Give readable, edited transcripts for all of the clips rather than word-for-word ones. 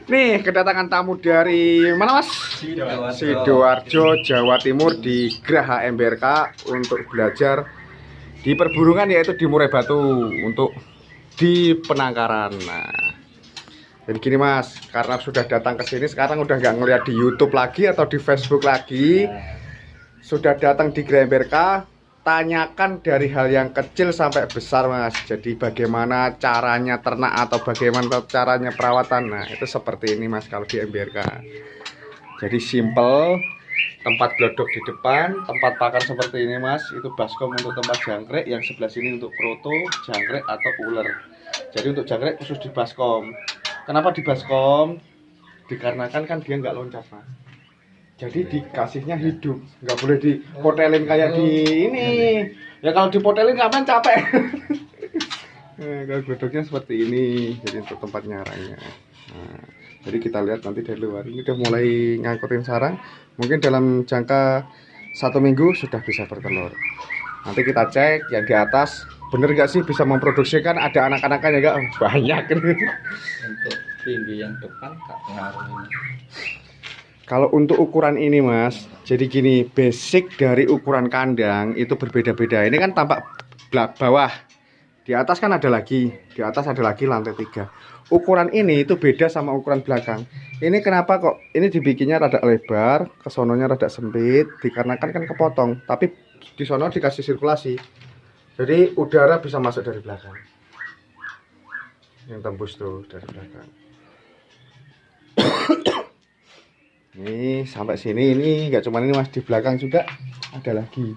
Nih, kedatangan tamu dari mana, Mas? Sidoarjo, Jawa Timur di Graha MBRK untuk belajar di perburungan, yaitu di Murai Batu untuk di penangkaran. Nah, jadi gini Mas, karena sudah datang ke sini sekarang udah nggak ngeliat di YouTube lagi atau di Facebook lagi, sudah datang di Graha MBRK. Tanyakan dari hal yang kecil sampai besar Mas. Jadi bagaimana caranya ternak atau bagaimana caranya perawatan. Nah itu seperti ini Mas kalau di MBRK. Jadi simple, tempat glodok di depan, tempat pakan seperti ini Mas. Itu baskom untuk tempat jangkrik, yang sebelah sini untuk proto, jangkrik atau ular. Jadi untuk jangkrik khusus di baskom. Kenapa di baskom? Dikarenakan kan dia nggak loncat Mas. Jadi dikasihnya hidup, nggak boleh dipotelin kayak di ini. Ya kalau dipotelin kapan capek. Nah, kalau glodoknya seperti ini, jadi untuk tempat nyaranya. Nah, jadi kita lihat nanti dari luar ini udah mulai ngangkutin sarang. Mungkin dalam jangka 1 minggu sudah bisa bertelur. Nanti kita cek yang di atas bener nggak sih bisa memproduksikan, ada anak-anaknya nggak? Banyak. Untuk tinggi yang depan tak pengaruh ini. Kalau untuk ukuran ini Mas, jadi gini, basic dari ukuran kandang itu berbeda-beda. Ini kan tampak bawah, di atas kan ada lagi, di atas ada lagi lantai 3. Ukuran ini itu beda sama ukuran belakang. Ini kenapa kok ini dibikinnya rada lebar, kesononya rada sempit, dikarenakan kan kepotong. Tapi di sono dikasih sirkulasi, jadi udara bisa masuk dari belakang. Yang tembus tuh dari belakang. Ini sampai sini, ini nggak cuma ini Mas, di belakang juga ada lagi.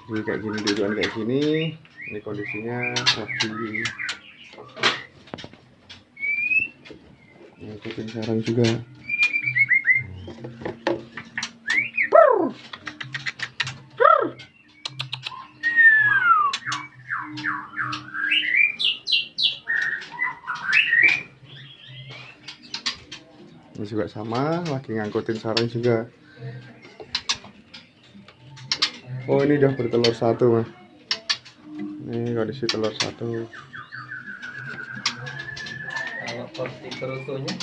Jadi kayak gini, dudukan kayak gini. Ini kondisinya lagi ngikutin sarang juga. Ini juga sama, lagi ngangkutin sarang juga. Oh ini udah bertelur 1 Mas. Ini kondisi telur 1. Kalau porsi kerusuhnya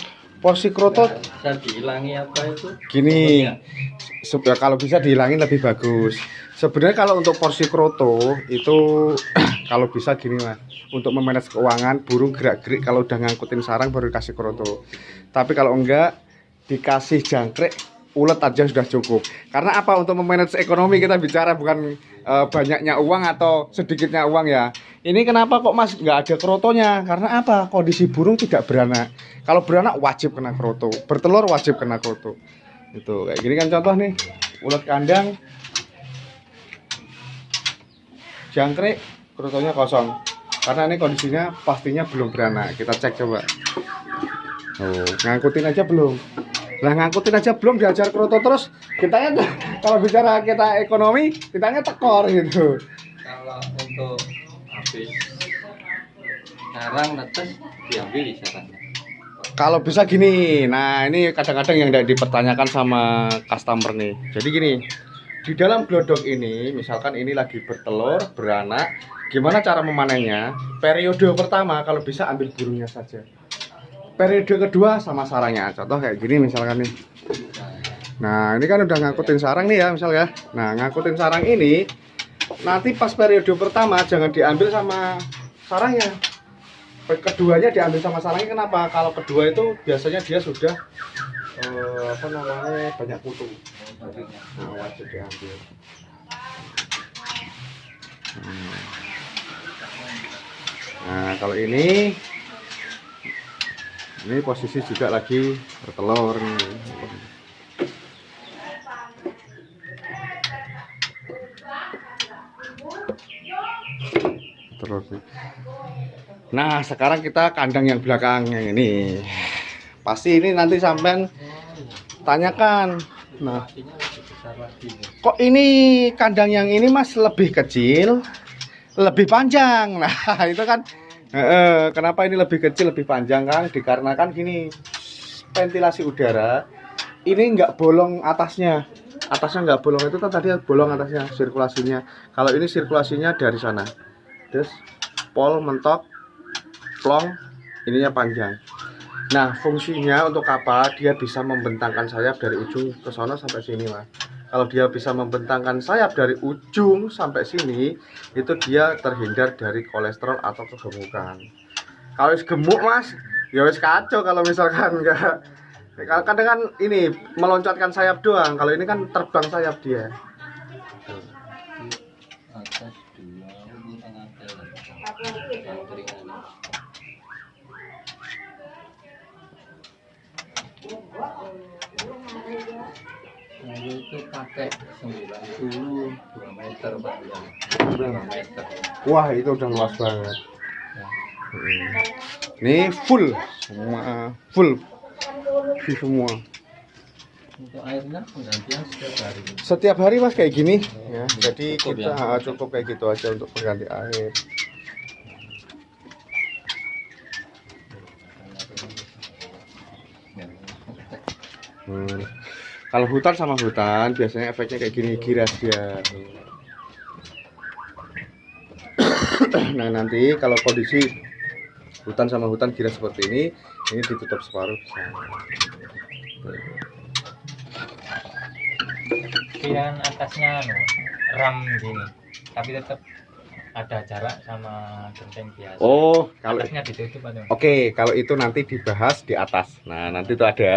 Porsi kroto bisa dihilangi apa itu? gini, kalau bisa dihilangin lebih bagus. Sebenarnya kalau untuk porsi kroto itu kalau bisa gini Mas, untuk memanage keuangan burung gerak-gerik kalau udah ngangkutin sarang baru dikasih kroto. Tapi kalau enggak, dikasih jangkrik ulet aja sudah cukup. Karena apa? Untuk memanage ekonomi kita bicara, bukan banyaknya uang atau sedikitnya uang ya. Ini kenapa kok Mas nggak ada krotonya? Karena apa? Kondisi burung tidak beranak. Kalau beranak wajib kena kroto, bertelur wajib kena kroto. Itu kayak gini kan contoh nih, ulet kandang, jangkrik, krotonya kosong. Karena ini kondisinya pastinya belum beranak. Kita cek coba. Oh, ngangkutin aja belum. Nah ngangkutin aja belum diajar kroto terus, kitanya kalau bicara kita ekonomi, kitanya tekor gitu. Kalau untuk habis sarang netes diambil sarangnya. Kalau bisa gini, nah ini kadang-kadang yang dipertanyakan sama customer nih. Jadi gini, di dalam glodok ini, misalkan ini lagi bertelur, beranak, gimana cara memanennya? Periode pertama kalau bisa ambil burungnya saja. Periode kedua sama sarangnya, contoh kayak gini misalkan nih. Nah ini kan udah ngangkutin sarang nih ya misal ya. Nah ngangkutin sarang ini nanti pas periode pertama jangan diambil sama sarangnya, keduanya diambil sama sarangnya. Kenapa? Kalau kedua itu biasanya dia sudah apa namanya banyak kutu. Nah wajib diambil. Nah kalau ini posisi juga lagi bertelur nih. Terus nih. Nah sekarang kita kandang yang belakang yang ini. Pasti ini nanti sampean tanyakan. Nah kok ini kandang yang ini Mas lebih kecil, lebih panjang. Nah itu kan kenapa ini lebih kecil lebih panjang kan? Dikarenakan gini, ventilasi udara ini nggak bolong atasnya, nggak bolong, itu kan tadi bolong atasnya sirkulasinya. Kalau ini sirkulasinya dari sana, terus pol, mentok, plong, ininya panjang. Nah, fungsinya untuk apa? Dia bisa membentangkan sayap dari ujung ke sana sampai sini, Mas. Kalau dia bisa membentangkan sayap dari ujung sampai sini, itu dia terhindar dari kolesterol atau kegemukan. Kalau gemuk, Mas, ya wis kacau kalau misalkan enggak. Kadang kan ini meloncatkan sayap doang, kalau ini kan terbang sayap dia. Atas dua, ini tengah jalan. Yang keringan. Nah, itu pakai 92 meter Pak ya. 2 meter. Wah, itu udah luas banget. Ya. Ini full semua, full semua. Untuk airnya penggantian setiap hari. Setiap hari Mas kayak gini ya. Jadi Cukup kita ya? cukup kayak gitu aja untuk pengganti air. Kalau hutan sama hutan biasanya efeknya kayak gini, giras dia. Nah, nanti kalau kondisi hutan sama hutan giras seperti ini ditutup separuh bisa. Pilihan atasnya ram gini, tapi tetap ada jarak sama genteng biasa. Oh, kalau atasnya ditutup atau? Oke, kalau itu nanti dibahas di atas. Nah, nanti itu ada.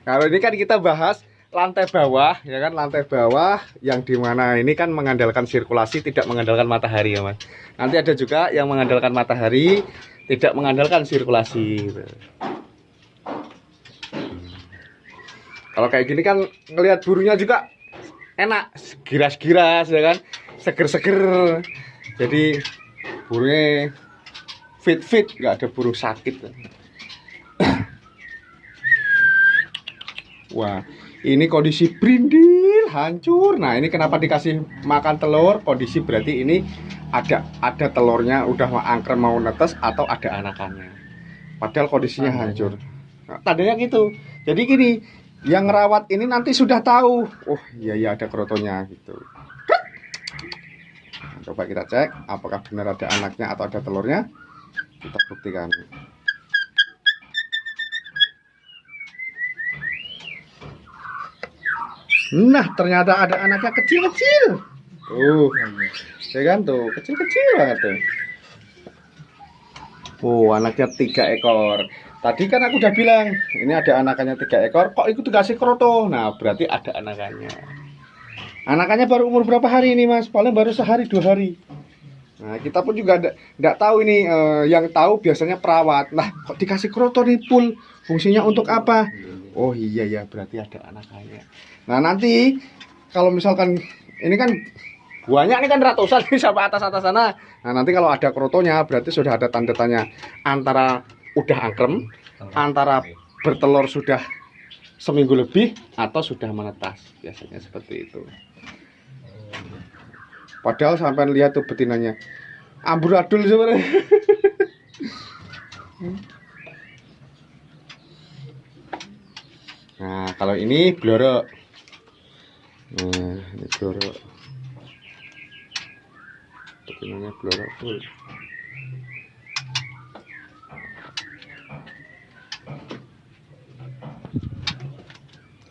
Kalau ini kan kita bahas lantai bawah, ya kan, lantai bawah yang dimana ini kan mengandalkan sirkulasi, tidak mengandalkan matahari ya Mas. Nanti ada juga yang mengandalkan matahari, tidak mengandalkan sirkulasi. Gitu. Kalau kayak gini kan ngelihat burungnya juga enak, giras-giras ya kan, seger-seger. Jadi burungnya fit-fit, nggak ada burung sakit. Wah, ini kondisi brindil hancur. Nah, ini kenapa dikasih makan telur? Kondisi berarti ini ada telurnya udah angkrem mau netes atau ada anakannya. Padahal kondisinya hancur. Nah, tandanya gitu. Jadi gini, yang ngerawat ini nanti sudah tahu. Oh, iya ada krotonya gitu. Nah, coba kita cek apakah benar ada anaknya atau ada telurnya. Kita buktikan. Nah, ternyata ada anaknya kecil-kecil. Ya kan tuh, kecil-kecil banget tuh. Oh, anaknya 3 ekor. Tadi kan aku udah bilang, ini ada anakannya 3 ekor. Kok ikut dikasih kroto? Nah, berarti ada anakannya. Anakannya baru umur berapa hari ini, Mas? Paling baru sehari 2 hari. Nah, kita pun juga enggak tahu ini. Yang tahu biasanya perawat. Nah, kok dikasih kroto nih full? Fungsinya untuk apa? Oh iya ya, berarti ada anakannya. Nah, nanti kalau misalkan ini kan banyak, ini kan ratusan nih sampai atas-atas sana. Nah, nanti kalau ada krotonya berarti sudah ada tanda-tanya antara udah angkrem, antara bertelur sudah seminggu lebih, atau sudah menetas. Biasanya seperti itu. Padahal sampai lihat tuh betinanya amburadul sebenarnya. Nah, kalau ini blorok. Nah, ini blorok. Betinanya blorok full.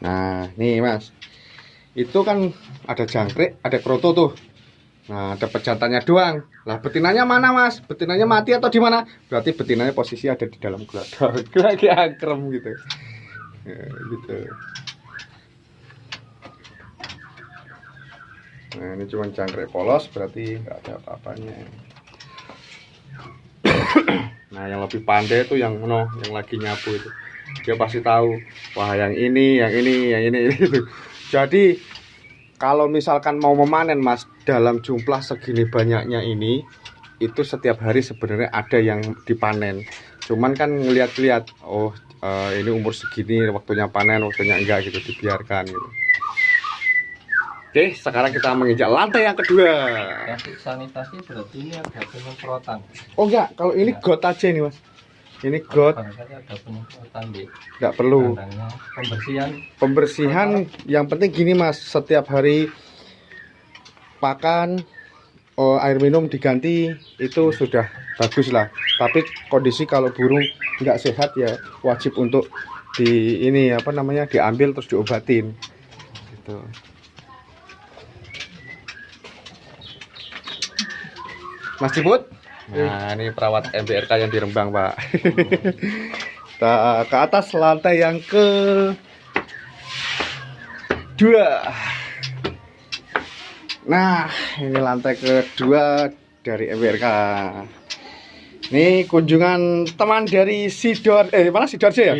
Nah, nih Mas. Itu kan ada jangkrik, ada kroto tuh. Nah, ada pejantannya doang. Lah, betinanya mana, Mas? Betinanya mati atau di mana? Berarti betinanya posisi ada di dalam gelodok. Lagi angkrem gitu. Ya, gitu. Nah, ini cuma jangkrik polos, berarti nggak ada apa-apanya. Nah, yang lebih pandai itu yang lagi nyapu itu. Dia pasti tahu, wah yang ini gitu. Jadi kalau misalkan mau memanen Mas, dalam jumlah segini banyaknya ini, itu setiap hari sebenarnya ada yang dipanen. Cuman kan ngeliat-liat, oh ini umur segini, waktunya panen, waktunya enggak gitu, dibiarkan gitu. Oke, sekarang kita menginjak lantai yang kedua. Kasih sanitasi berarti ini ada penyemprotan. Oh enggak, kalau ini got aja nih Mas. Ini got. Ada penyemprotan di. Enggak perlu. Pembersihan yang penting gini Mas, setiap hari pakan air minum diganti itu sudah bagus lah. Tapi kondisi kalau burung nggak sehat ya wajib untuk diambil terus diobatin gitu. Mas Ciput, nah ini perawat MBRK yang di Rembang Pak. Kita ke atas lantai yang kedua. Nah ini lantai kedua dari MBRK. Ini kunjungan teman dari mana Sidoarjo ya?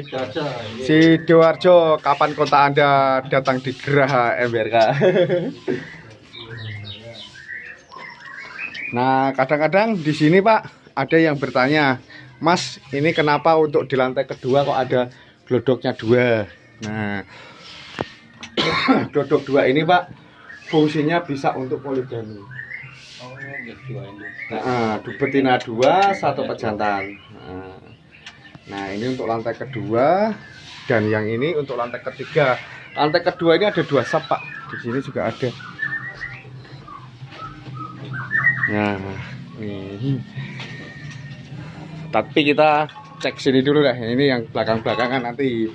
Sidoarjo. Kapan kota Anda datang di Geraha MBRK? Nah, kadang-kadang di sini Pak ada yang bertanya, Mas, ini kenapa untuk di lantai kedua kok ada glodoknya 2? Nah, glodok 2 ini Pak fungsinya bisa untuk poligami. Nah, betina 2, 1 pejantan. Nah, ini untuk lantai kedua dan yang ini untuk lantai ketiga. Lantai kedua ini ada 2 sub Pak. Di sini juga ada. Nah, ini. Tapi kita cek sini dulu deh. Ini yang belakang-belakangan nanti.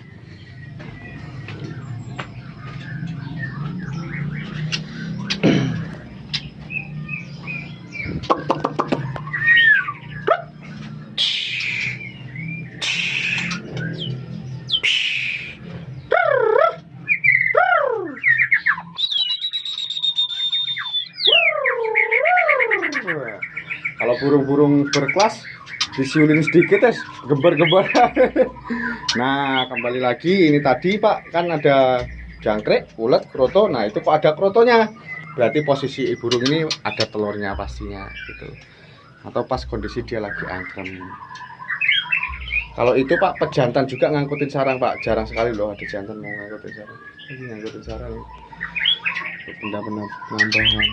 Kalau burung-burung berkelas disiulin sedikit ya gembar-gembar. Nah kembali lagi ini tadi Pak kan ada jangkrik, ulet, kroto. Nah itu kok ada krotonya berarti posisi burung ini ada telurnya pastinya gitu, atau pas kondisi dia lagi angkrem. Kalau itu Pak pejantan juga ngangkutin sarang Pak, jarang sekali loh ada jantan mau ngangkutin sarang. Ini ngangkutin sarang benda-benda penambahan.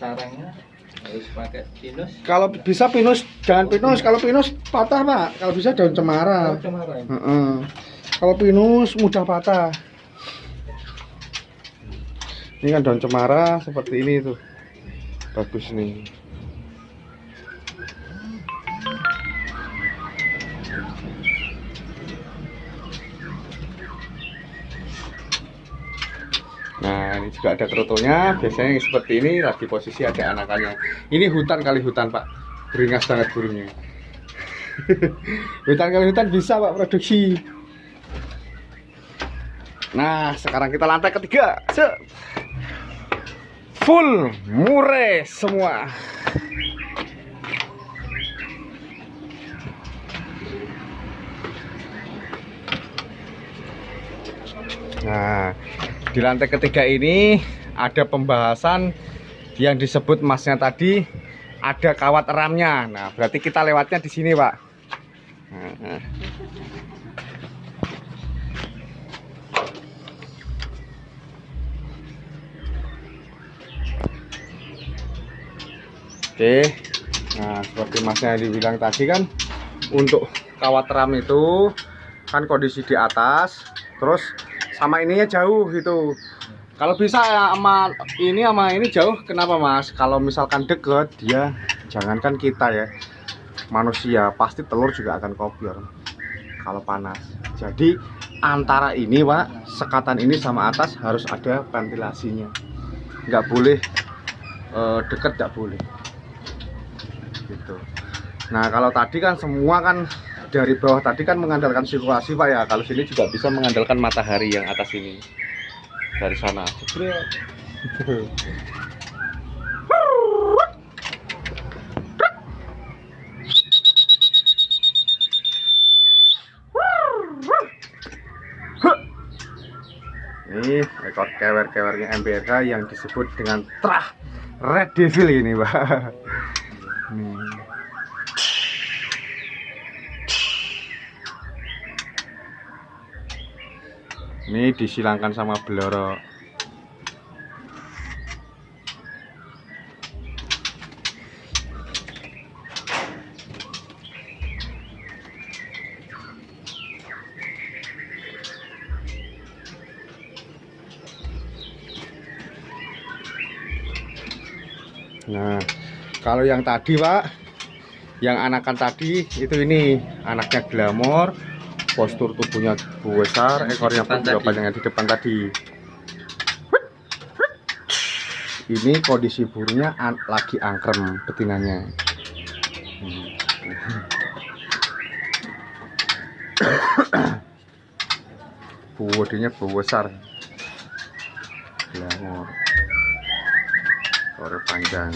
Sarangnya harus pakai pinus. Kalau bisa pinus, jangan pinus. Kalau pinus patah Pak. Kalau bisa daun cemara. Kalau pinus mudah patah. Ini kan daun cemara seperti ini tuh, bagus nih. Nah ini juga ada krotonya. Biasanya seperti ini lagi posisi ada anakannya. Ini hutan kali hutan Pak, beringas banget burungnya. Hutan kali hutan bisa Pak produksi. Nah sekarang kita lantai ketiga. Full mure semua. Nah di lantai ketiga ini ada pembahasan yang disebut Masnya tadi ada kawat ramnya. Nah berarti kita lewatnya di sini Pak. Nah. Oke, nah seperti Masnya dibilang tadi kan untuk kawat ram itu kan kondisi di atas, terus sama ininya jauh gitu. Kalau bisa ya sama ini jauh, kenapa Mas? Kalau misalkan deket dia, jangankan kita ya, manusia pasti telur juga akan kopior kalau panas. Jadi antara ini Pak, sekatan ini sama atas harus ada ventilasinya, nggak boleh deket, nggak boleh gitu. Nah kalau tadi kan semua kan dari bawah tadi kan mengandalkan sirkulasi Pak ya. Kalau sini juga bisa mengandalkan matahari yang atas ini dari sana. Ini ekor kewer-kewernya MBRK yang disebut dengan trah red devil ini Pak. Ini disilangkan sama beloro. Nah, kalau yang tadi Pak, yang anakan tadi itu ini anaknya glamor, postur tubuhnya besar, ekornya pun juga panjangnya di depan tadi. Ini kondisi burungnya lagi angkrem betinanya. Bodinya besar, glamor, ekornya panjang.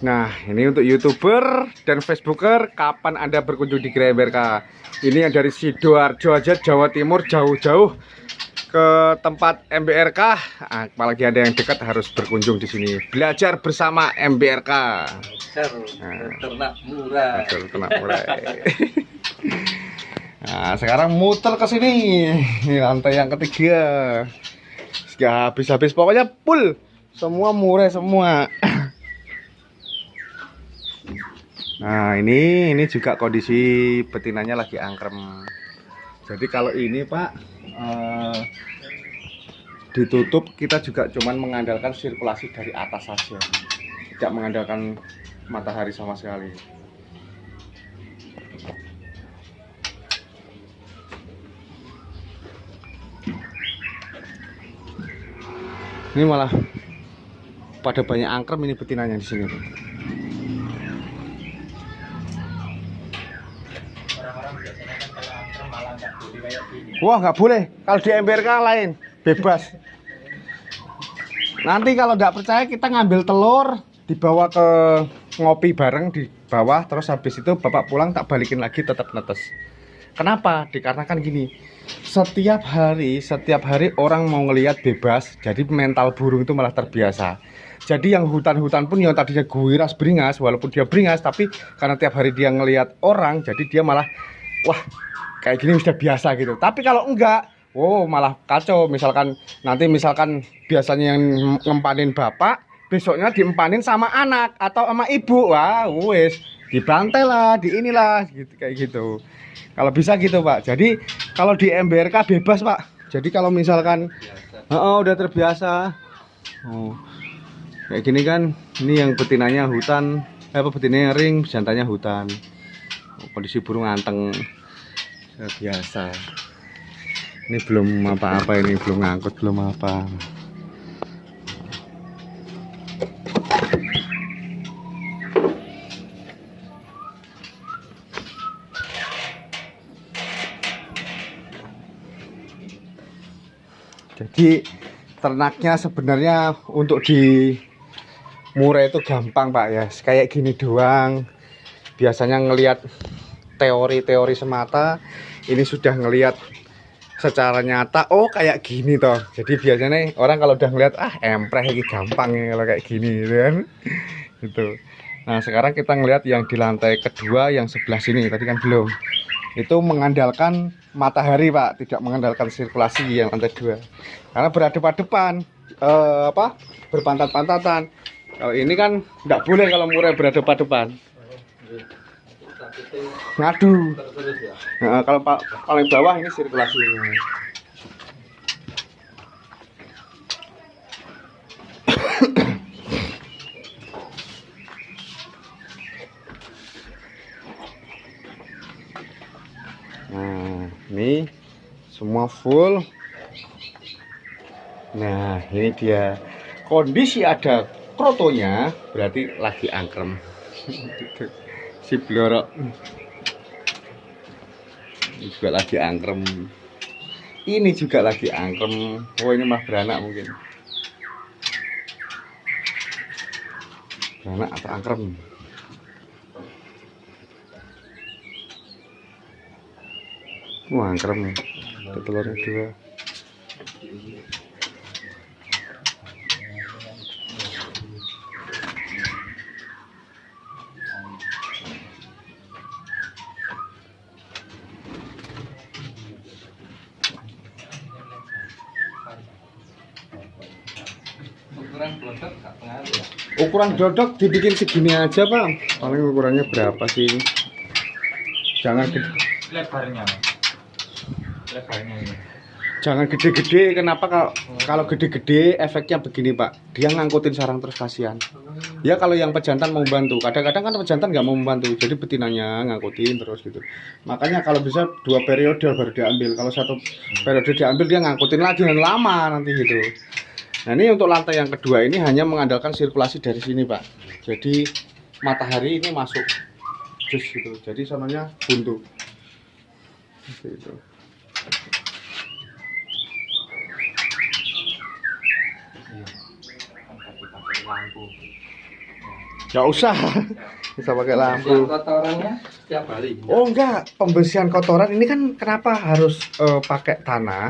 Nah, ini untuk YouTuber dan Facebooker, kapan Anda berkunjung di Graha MBRK? Ini yang dari Sidoarjo aja, Jawa Timur, jauh-jauh ke tempat MBRK. Nah, apalagi ada yang dekat harus berkunjung di sini. Belajar bersama MBRK. Ternak murah. Ternak murah. Nah, sekarang muter ke sini. Ini lantai yang ketiga. Sudah habis-habis, pokoknya full. Semua murah semua. Nah, ini juga kondisi betinanya lagi angkrem. Jadi kalau ini Pak ditutup, kita juga cuman mengandalkan sirkulasi dari atas saja, tidak mengandalkan matahari sama sekali. Ini malah pada banyak angkrem ini betinanya di sini. Wah, nggak boleh. Kalau di MBRK lain, bebas. Nanti kalau nggak percaya kita ngambil telur, dibawa ke ngopi bareng di bawah, terus habis itu bapak pulang tak balikin lagi tetap netes. Kenapa? Dikarenakan gini, setiap hari orang mau ngelihat bebas, jadi mental burung itu malah terbiasa. Jadi yang hutan-hutan pun yang tadinya guiras beringas, walaupun dia beringas, tapi karena tiap hari dia ngelihat orang, jadi dia malah wah kayak gini sudah biasa gitu. Tapi kalau enggak, oh malah kacau. Misalkan nanti biasanya yang ngempanin bapak, besoknya diempanin sama anak atau sama ibu. Wah, wes dibantai lah, di inilah gitu kayak gitu. Kalau bisa gitu Pak. Jadi kalau di MBRK bebas Pak. Jadi kalau misalkan udah terbiasa. Oh, kayak gini kan, ini yang betinanya hutan, betinanya ring, jantannya hutan. Kondisi burung anteng. Biasa. Ini belum apa-apa, ini belum ngangkut, belum apa. Jadi ternaknya sebenarnya untuk di Murai itu gampang Pak ya, kayak gini doang. Biasanya ngelihat teori-teori semata, ini sudah ngelihat secara nyata, oh kayak gini toh. Jadi biasanya orang kalau udah ngelihat empreh ini gampang ya kalau kayak gini gitu kan. Gitu. Nah, sekarang kita ngelihat yang di lantai kedua yang sebelah sini, tadi kan belum. Itu mengandalkan matahari Pak, tidak mengandalkan sirkulasi yang lantai 2. Karena berhadapan-hadapan, berpantat-pantatan. Kalau ini kan tidak boleh kalau murai berhadapan-hadapan. Ngadu. Nah, kalau paling bawah ini sirkulasinya. Nah, ini semua full. Nah, ini dia kondisi ada krotonya, berarti lagi angkrem. Si blorok ini juga lagi angkrem, ini juga lagi angkrem. Oh, ini mah beranak mungkin, beranak atau angkrem. Wah, krem. Telurnya 2. Ukuran blodok gak pengaruh ya? Ukuran dodok dibikin segini aja, Bang. Paling ukurannya berapa sih ini? Jangan gede. Lebarnya, Mas. Lebarnya ini. Jangan gede-gede. Kenapa kalau gede-gede efeknya begini, Pak? Dia ngangkutin sarang terus, kasihan. Ya kalau yang pejantan mau bantu. Kadang-kadang kan pejantan nggak mau membantu. Jadi betinanya ngangkutin terus gitu. Makanya kalau bisa 2 periode baru diambil. Kalau 1 periode diambil dia ngangkutin lagi dan lama nanti gitu. Nah ini untuk lantai yang kedua ini hanya mengandalkan sirkulasi dari sini, Pak. Jadi matahari ini masuk jus gitu. Jadi sananya buntu. Gitu. Lampu. Nggak usah, bisa pakai lampu. Kotorannya setiap hari. Oh enggak, pembersihan kotoran ini kan kenapa harus pakai tanah?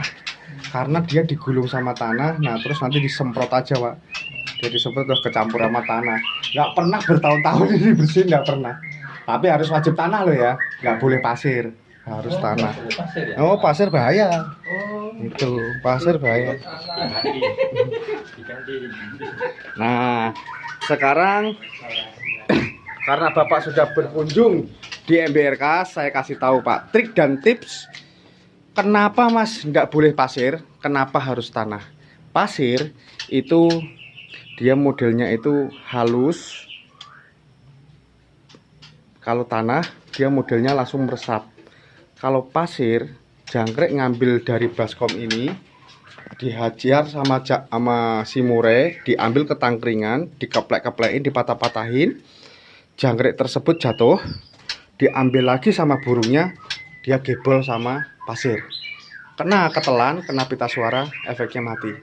Karena dia digulung sama tanah, nah terus nanti disemprot aja, Pak. Dia disemprot terus kecampur sama tanah. Nggak pernah bertahun-tahun ini bersihin, nggak pernah. Tapi harus wajib tanah loh ya, nggak boleh pasir, harus tanah. Pasir ya? Oh pasir bahaya, Oh. itu pasir bahaya. Nah sekarang karena Bapak sudah berkunjung di MBRK, saya kasih tahu Pak trik dan tips kenapa Mas nggak boleh pasir, kenapa harus tanah. Pasir itu dia modelnya itu halus, kalau tanah dia modelnya langsung meresap. Kalau pasir, jangkrik ngambil dari baskom ini, dihajar sama si murai, diambil ke tangkringan, dikeplek-keplekin, dipatah-patahin, jangkrik tersebut jatuh, diambil lagi sama burungnya, dia gebol sama pasir, kena ketelan, kena pita suara, efeknya mati.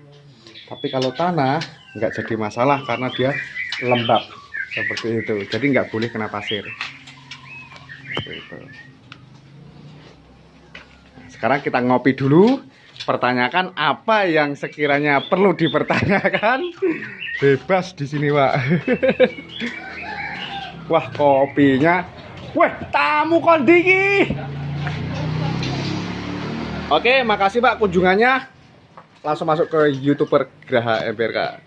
Tapi kalau tanah nggak jadi masalah karena dia lembab seperti itu, jadi nggak boleh kena pasir. Gitu. Sekarang kita ngopi dulu, pertanyakan apa yang sekiranya perlu dipertanyakan, bebas di sini, Pak. Wah, kopinya, weh, tamu kondiki. Oke, makasih Pak kunjungannya. Langsung masuk ke YouTuber Graha MBRK.